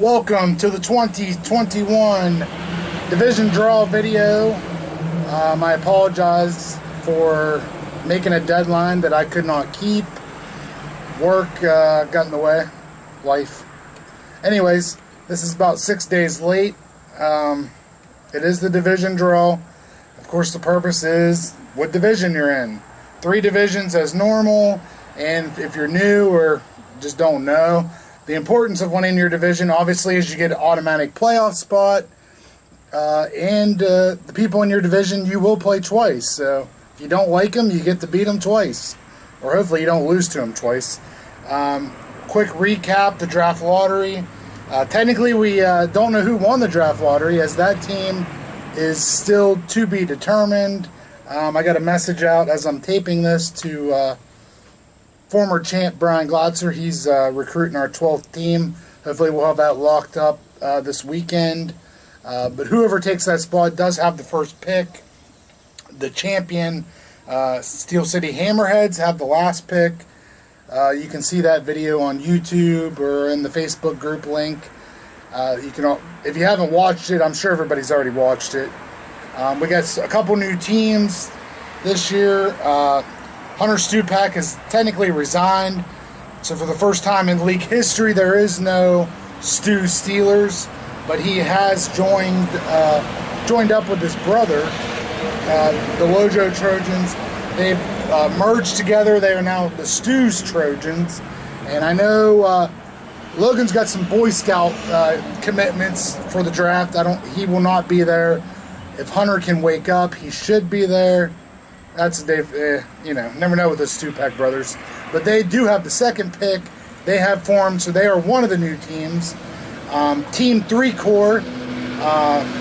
Welcome to the 2021 division draw video. I apologize for making a deadline that I could not keep. Work got in the way. Life. Anyways, this is about 6 days late. It is the division draw. Of course, the purpose is what division you're in. 3 divisions as normal, and if you're new or just don't know, the importance of winning your division obviously is you get an automatic playoff spot, and the people in your division you will play twice. So if you don't like them, you get to beat them twice, or hopefully you don't lose to them twice. Quick recap: the draft lottery. Technically, we don't know who won the draft lottery, as that team is still to be determined. I got a message out as I'm taping this to former champ Brian Glotzer. He's recruiting our 12th team. Hopefully we'll have that locked up this weekend. But whoever takes that spot does have the first pick. The champion, Steel City Hammerheads, have the last pick. You can see that video on YouTube or in the Facebook group link. You can, if you haven't watched it, I'm sure everybody's already watched it. We got a couple new teams this year. Hunter Stupak has technically resigned, so for the first time in league history, there is no Stu Steelers, but he has joined up with his brother, the Lojo Trojans. They've merged together. They are now the Stu's Trojans, and I know Logan's got some Boy Scout commitments for the draft. He will not be there. If Hunter can wake up, he should be there. That's never know with the Stupak brothers. But they do have the second pick. They have formed, so they are one of the new teams. Team 3 Core,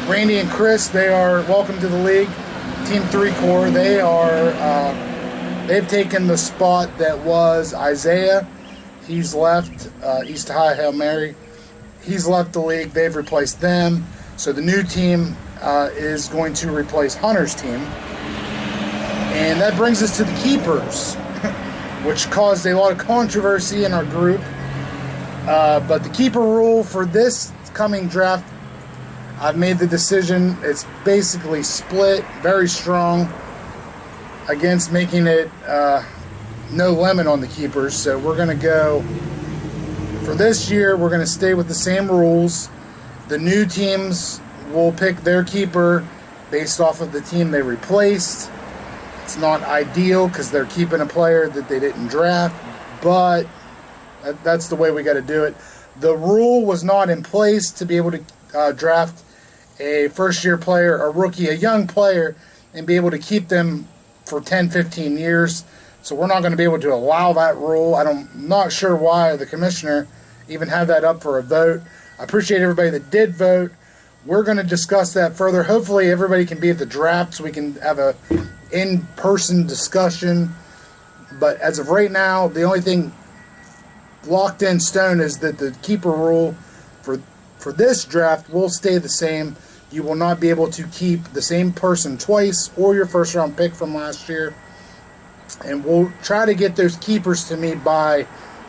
Randy and Chris, they are welcome to the league. Team 3 Core, they've taken the spot that was Isaiah. He's left, East High Hail Mary. He's left the league. They've replaced them. So the new team is going to replace Hunter's team. And that brings us to the keepers, which caused a lot of controversy in our group. But the keeper rule for this coming draft, I've made the decision. It's basically split, very strong, against making it no limit on the keepers. So we're going to go, for this year, we're going to stay with the same rules. The new teams will pick their keeper based off of the team they replaced. It's not ideal because they're keeping a player that they didn't draft, but that's the way we got to do it. The rule was not in place to be able to draft a first-year player, a rookie, a young player, and be able to keep them for 10, 15 years. So we're not going to be able to allow that rule. I'm not sure why the commissioner even had that up for a vote. I appreciate everybody that did vote. We're going to discuss that further. Hopefully everybody can be at the draft so we can have a in-person discussion. But as of right now, the only thing locked in stone is that the keeper rule for this draft will stay the same. You will not be able to keep the same person twice or your first round pick from last year. And we'll try to get those keepers to me by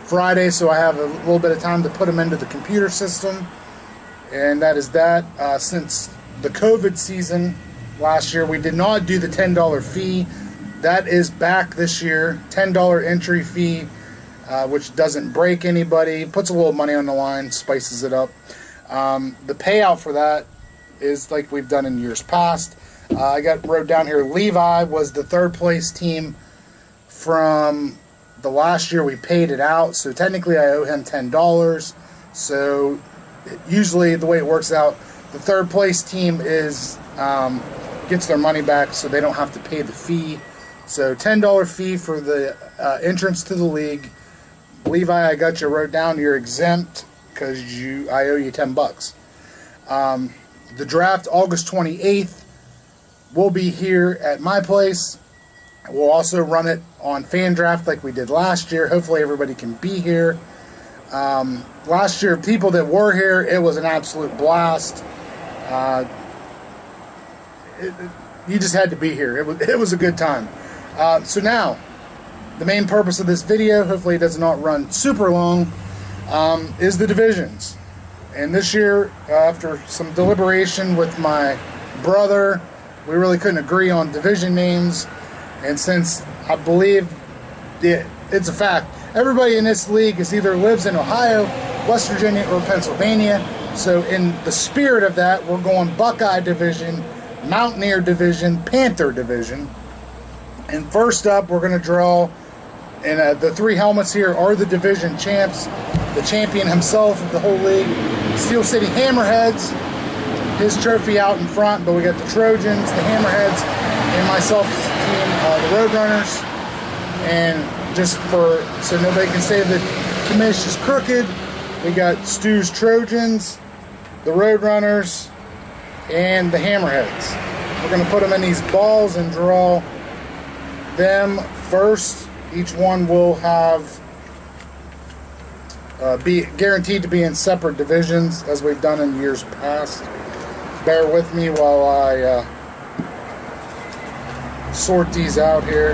Friday so I have a little bit of time to put them into the computer system. And that is that. Since the COVID season last year, we did not do the $10 fee. That is back this year. $10 entry fee, which doesn't break anybody. Puts a little money on the line, spices it up. The payout for that is like we've done in years past. I wrote down here, Levi was the third place team from the last year we paid it out. So technically I owe him $10. So usually the way it works out, the third place team is gets their money back, so they don't have to pay the fee. So $10 fee for the entrance to the league. Levi, I got you wrote down. You're exempt because I owe you $10. The draft, August 28th, will be here at my place. We'll also run it on Fan Draft like we did last year. Hopefully everybody can be here. Last year, people that were here, it was an absolute blast. You just had to be here. It was a good time. So now, the main purpose of this video, hopefully it does not run super long, is the divisions. And this year, after some deliberation with my brother, we really couldn't agree on division names. And since I believe it's a fact, everybody in this league either lives in Ohio, West Virginia, or Pennsylvania. So in the spirit of that, we're going Buckeye Division, Mountaineer Division, Panther Division. And first up, we're going to draw, and the 3 helmets here are the division champs. The champion himself of the whole league, Steel City Hammerheads, his trophy out in front, but we got the Trojans, the Hammerheads, and myself team, the Roadrunners. And just so nobody can say the commish is crooked, we got Stu's Trojans, the Roadrunners, and the Hammerheads. We're going to put them in these balls and draw them first. Each one will have be guaranteed to be in separate divisions as we've done in years past. Bear with me while I sort these out here.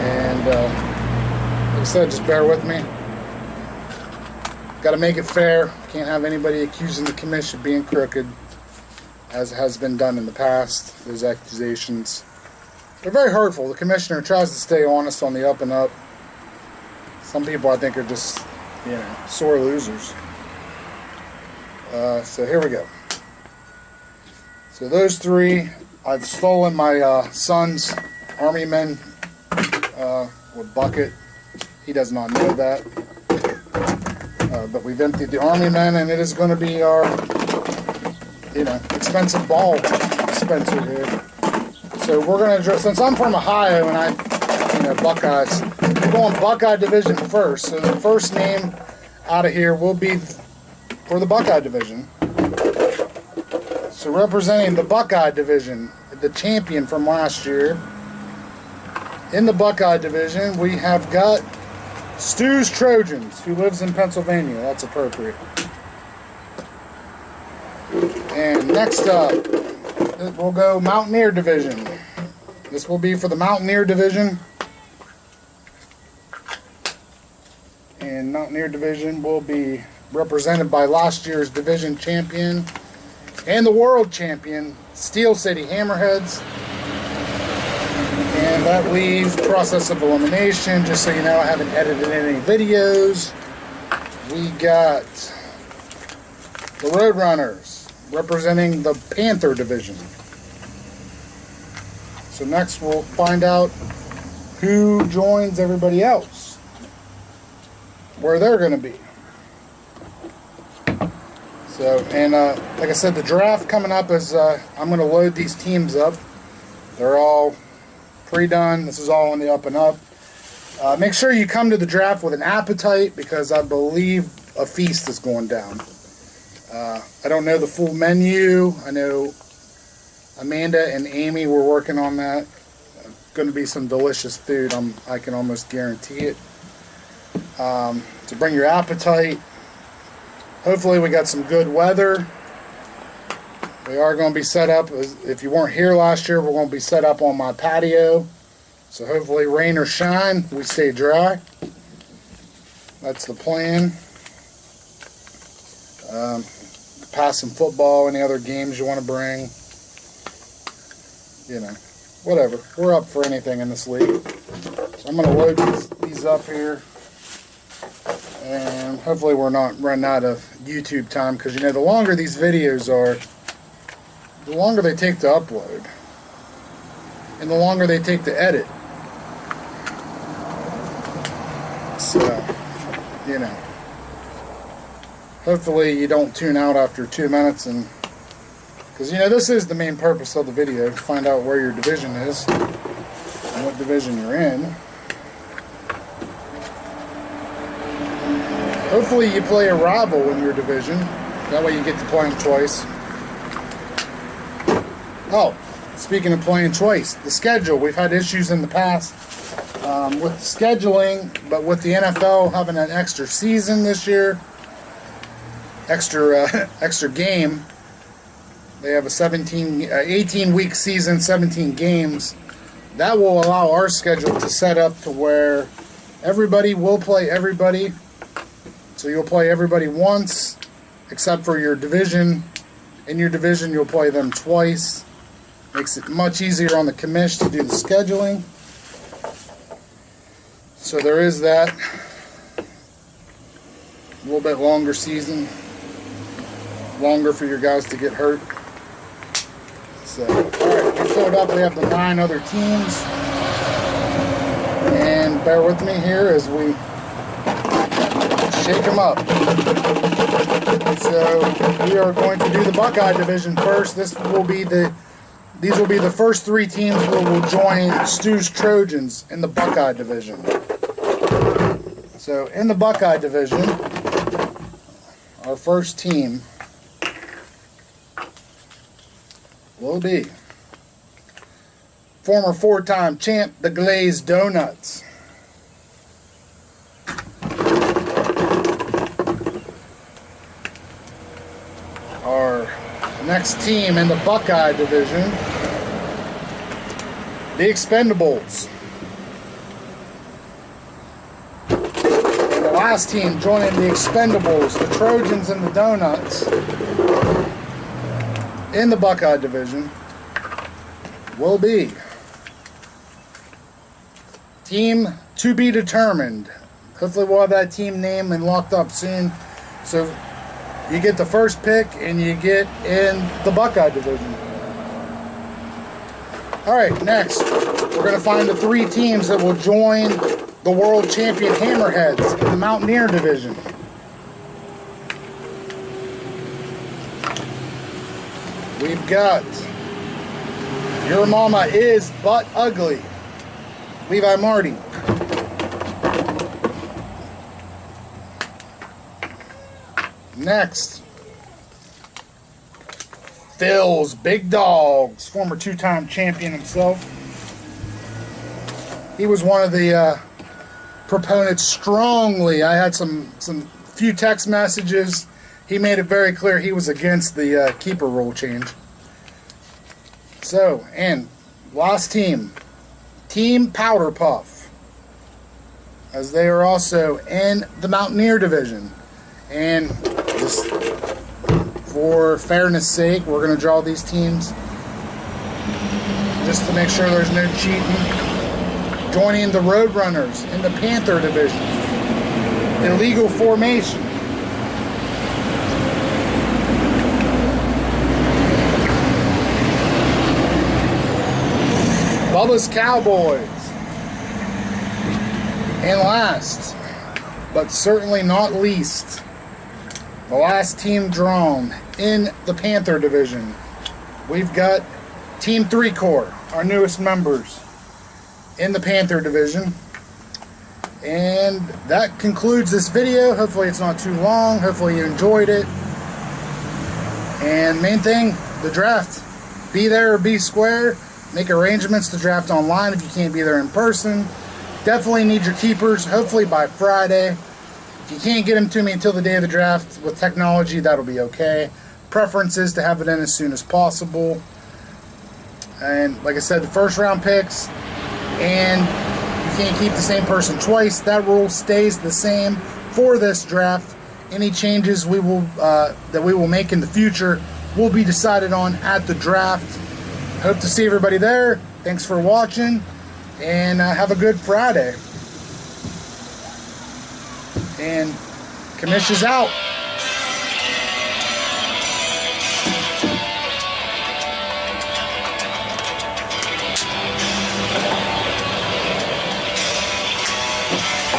And like I said, just bear with me. Got to make it fair. Can't have anybody accusing the commission of being crooked, as has been done in the past. Those accusations, they're very hurtful. The commissioner tries to stay honest on the up and up. Some people, I think, are just, sore losers. So here we go. So those 3, I've stolen my son's Army men with bucket. He does not know that. But we've emptied the Army men, and it is going to be our, expensive ball dispenser here. So we're going to, since I'm from Ohio and Buckeyes, we're going Buckeye Division first. So the first name out of here will be for the Buckeye Division. So representing the Buckeye Division, the champion from last year, in the Buckeye Division, we have got Stu's Trojans, who lives in Pennsylvania. That's appropriate. And next up, we'll go Mountaineer Division. This will be for the Mountaineer Division. And Mountaineer Division will be represented by last year's division champion and the world champion, Steel City Hammerheads. And that leaves process of elimination. Just so you know, I haven't edited any videos. We got the Roadrunners representing the Panther Division. So next we'll find out who joins everybody else, where they're going to be. So, and like I said, the draft coming up is, I'm going to load these teams up. They're all pre-done. This is all on the up and up. Make sure you come to the draft with an appetite, because I believe a feast is going down. I don't know the full menu. I know Amanda and Amy were working on that. Going to be some delicious food. I can almost guarantee it. To bring your appetite. Hopefully we got some good weather. We are going to be set up, if you weren't here last year, we're going to be set up on my patio. So hopefully rain or shine, we stay dry. That's the plan. Pass some football, any other games you want to bring. Whatever. We're up for anything in this league. So I'm going to load these up here. And hopefully we're not running out of YouTube time, because the longer these videos are, the longer they take to upload, and the longer they take to edit. So, hopefully you don't tune out after 2 minutes, and because this is the main purpose of the video, to find out where your division is and what division you're in. Hopefully you play a rival in your division. That way you get to play them twice. Oh, speaking of playing twice, the schedule. We've had issues in the past with scheduling, but with the NFL having an extra season this year, extra game, they have a 18-week season, 17 games. That will allow our schedule to set up to where everybody will play everybody. So you'll play everybody once, except for your division. In your division, you'll play them twice. Makes it much easier on the commish to do the scheduling. So there is that. A little bit longer season. Longer for your guys to get hurt. So, alright, we filled up. We have the 9 other teams. And bear with me here as we shake them up. So we are going to do the Buckeye division first. These will be the first 3 teams that will join Stu's Trojans in the Buckeye division. So in the Buckeye division, our first team will be former 4-time champ, the Glazed Donuts. Our next team in the Buckeye division, the Expendables. And the last team joining the Expendables, the Trojans and the Donuts, in the Buckeye division will be team to be determined. Hopefully we'll have that team name and locked up soon. So you get the first pick and you get in the Buckeye division. Alright, next we're going to find the 3 teams that will join the world champion Hammerheads in the Mountaineer division. We've got Your Mama Is But Ugly, Levi Marty. Next, Phil's Big Dogs, former 2-time champion himself. He was one of the proponents strongly. I had some few text messages. He made it very clear he was against the keeper rule change. So, and last team, Team Powder Puff, as they are also in the Mountaineer division. And just for fairness sake, we're going to draw these teams just to make sure there's no cheating. Joining the Roadrunners in the Panther division, Illegal Formation. Bubba's Cowboys. And last, but certainly not least, the last team drawn in the Panther division, we've got Team 3 Corps, our newest members in the Panther division. And that concludes this video. Hopefully it's not too long. Hopefully you enjoyed it. And main thing, the draft. Be there or be square. Make arrangements to draft online if you can't be there in person. Definitely need your keepers, hopefully by Friday. If you can't get them to me until the day of the draft, with technology, that'll be okay. Preference is to have it in as soon as possible. And like I said, the first round picks, and you can't keep the same person twice. That rule stays the same for this draft. Any changes we will that we will make in the future will be decided on at the draft. Hope to see everybody there. Thanks for watching, and have a good Friday. And Commish is out.